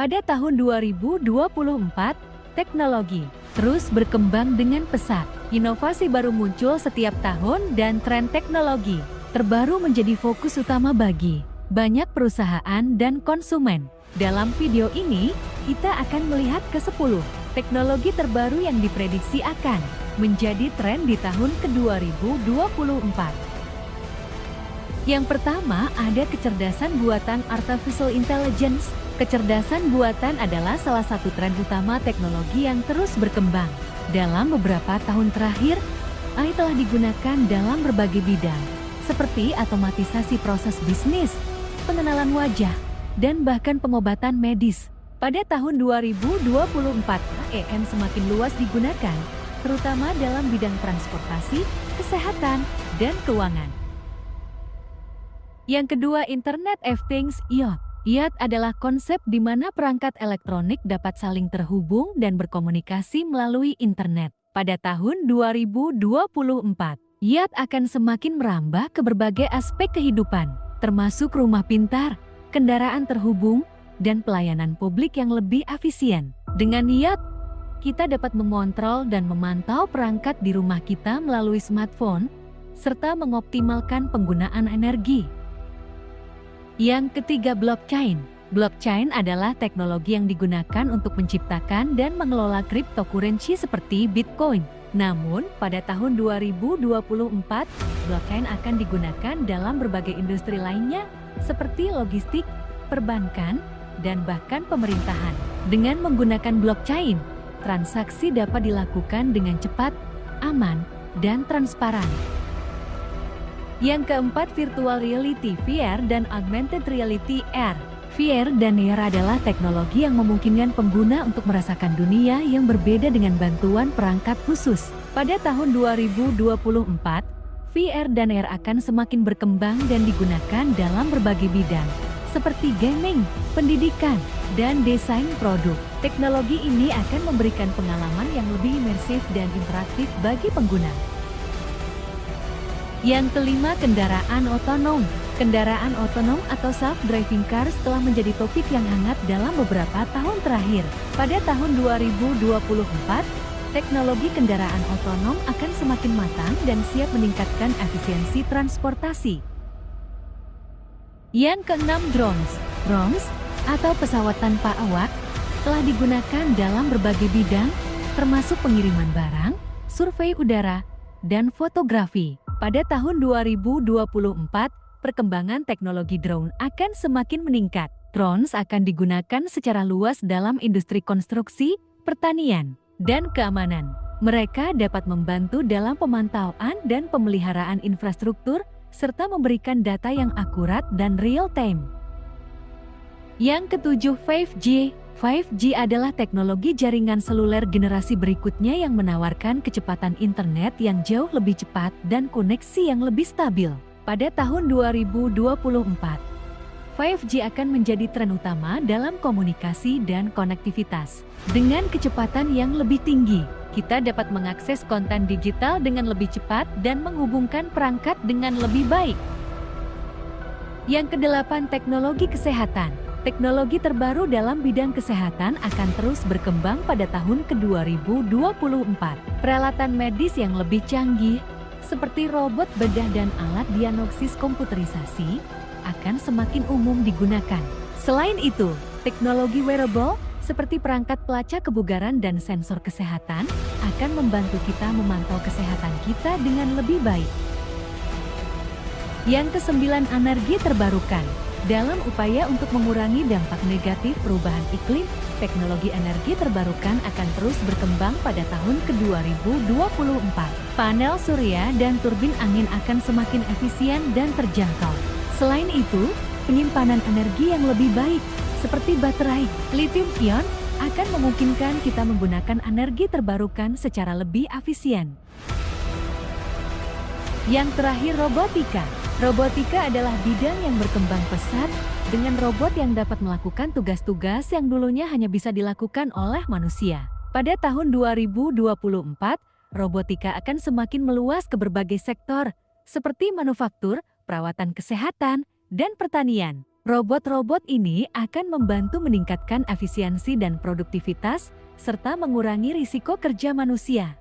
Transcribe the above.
Pada tahun 2024, teknologi terus berkembang dengan pesat. Inovasi baru muncul setiap tahun dan tren teknologi terbaru menjadi fokus utama bagi banyak perusahaan dan konsumen. Dalam video ini, kita akan melihat ke-10 teknologi terbaru yang diprediksi akan menjadi tren di tahun ke-2024. Yang pertama ada kecerdasan buatan artificial intelligence. Kecerdasan buatan adalah salah satu tren utama teknologi yang terus berkembang. Dalam beberapa tahun terakhir, AI telah digunakan dalam berbagai bidang, seperti otomatisasi proses bisnis, pengenalan wajah, dan bahkan pengobatan medis. Pada tahun 2024, AI semakin luas digunakan, terutama dalam bidang transportasi, kesehatan, dan keuangan. Yang kedua, Internet of Things, IoT. IoT adalah konsep di mana perangkat elektronik dapat saling terhubung dan berkomunikasi melalui internet. Pada tahun 2024, IoT akan semakin merambah ke berbagai aspek kehidupan, termasuk rumah pintar, kendaraan terhubung, dan pelayanan publik yang lebih efisien. Dengan IoT, kita dapat mengontrol dan memantau perangkat di rumah kita melalui smartphone, serta mengoptimalkan penggunaan energi. Yang ketiga, blockchain. Blockchain adalah teknologi yang digunakan untuk menciptakan dan mengelola cryptocurrency seperti Bitcoin. Namun, pada tahun 2024, blockchain akan digunakan dalam berbagai industri lainnya seperti logistik, perbankan, dan bahkan pemerintahan. Dengan menggunakan blockchain, transaksi dapat dilakukan dengan cepat, aman, dan transparan. Yang keempat, virtual reality (VR) dan augmented reality (AR). VR dan AR adalah teknologi yang memungkinkan pengguna untuk merasakan dunia yang berbeda dengan bantuan perangkat khusus. Pada tahun 2024, VR dan AR akan semakin berkembang dan digunakan dalam berbagai bidang, seperti gaming, pendidikan, dan desain produk. Teknologi ini akan memberikan pengalaman yang lebih imersif dan interaktif bagi pengguna. Yang kelima, kendaraan otonom. Kendaraan otonom atau self-driving cars telah menjadi topik yang hangat dalam beberapa tahun terakhir. Pada tahun 2024, teknologi kendaraan otonom akan semakin matang dan siap meningkatkan efisiensi transportasi. Yang keenam, drones. Drones atau pesawat tanpa awak telah digunakan dalam berbagai bidang, termasuk pengiriman barang, survei udara, dan fotografi. Pada tahun 2024, perkembangan teknologi drone akan semakin meningkat. Drones akan digunakan secara luas dalam industri konstruksi, pertanian, dan keamanan. Mereka dapat membantu dalam pemantauan dan pemeliharaan infrastruktur, serta memberikan data yang akurat dan real-time. Yang ketujuh, 5G. 5G adalah teknologi jaringan seluler generasi berikutnya yang menawarkan kecepatan internet yang jauh lebih cepat dan koneksi yang lebih stabil. Pada tahun 2024, 5G akan menjadi tren utama dalam komunikasi dan konektivitas. Dengan kecepatan yang lebih tinggi, kita dapat mengakses konten digital dengan lebih cepat dan menghubungkan perangkat dengan lebih baik. Yang kedelapan, teknologi kesehatan. Teknologi terbaru dalam bidang kesehatan akan terus berkembang pada tahun ke-2024. Peralatan medis yang lebih canggih, seperti robot bedah dan alat diagnosis komputerisasi, akan semakin umum digunakan. Selain itu, teknologi wearable, seperti perangkat pelacak kebugaran dan sensor kesehatan, akan membantu kita memantau kesehatan kita dengan lebih baik. Yang kesembilan, energi terbarukan. Dalam upaya untuk mengurangi dampak negatif perubahan iklim, teknologi energi terbarukan akan terus berkembang pada tahun ke-2024. Panel surya dan turbin angin akan semakin efisien dan terjangkau. Selain itu, penyimpanan energi yang lebih baik, seperti baterai lithium-ion, akan memungkinkan kita menggunakan energi terbarukan secara lebih efisien. Yang terakhir, robotika. Robotika adalah bidang yang berkembang pesat dengan robot yang dapat melakukan tugas-tugas yang dulunya hanya bisa dilakukan oleh manusia. Pada tahun 2024, robotika akan semakin meluas ke berbagai sektor, seperti manufaktur, perawatan kesehatan, dan pertanian. Robot-robot ini akan membantu meningkatkan efisiensi dan produktivitas, serta mengurangi risiko kerja manusia.